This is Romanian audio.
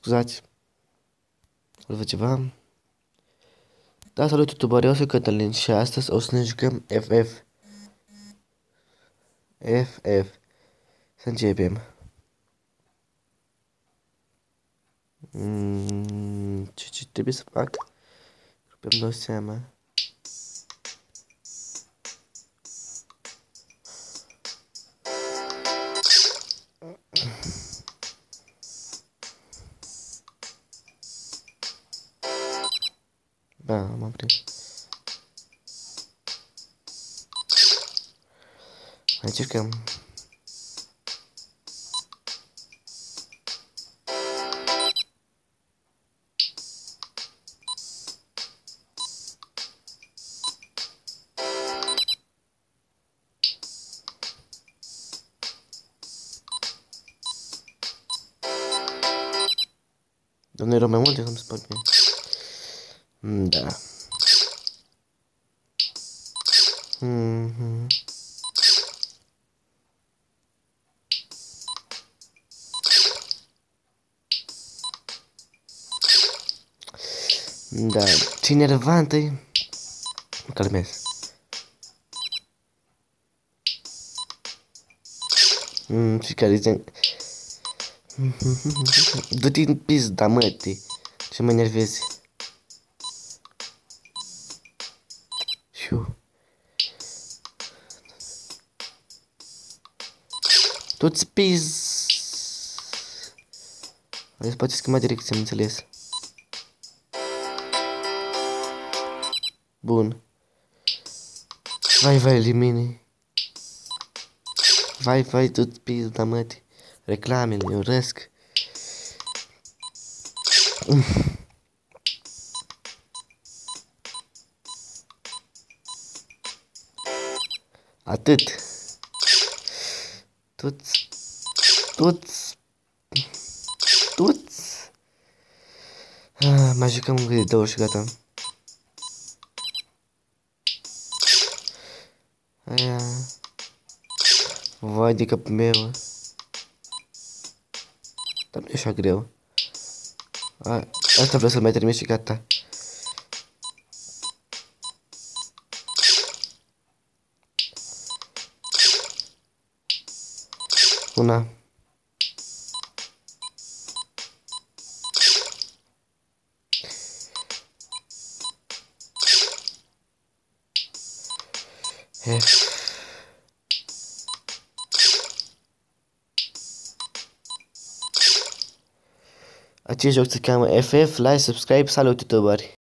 Scuzați. Îl văd ceva. Da, salut youtuberi, eu sunt Cătălin și astăzi o să ne jucăm FF. FF. Să începem. Ce trebuie să fac? Îmi dau seama. Da, am prins. Hai încercăm. Doamne, erau mai multe, să-mi spun bine. Da. Da, ce nervant e. Mă calmez. Și care zice... Du-te în pizda, mătii. Ce mă enervezi. Șu. Tu-ți piz... Hai, poate schimba direcție, am înțeles. Bun. Vai, elimine. Vai, tu-ți pizda, mătii. Reclamele, eu urăsc. Atât. Toți. Mai jucăm încă de 2 și gata. Aia. Vai de capul meu. Dar nu e așa greu. Asta vreau să-l mai termin și gata. Una. F. Acest joc se cheamă FF, like, subscribe, salut youtuberi!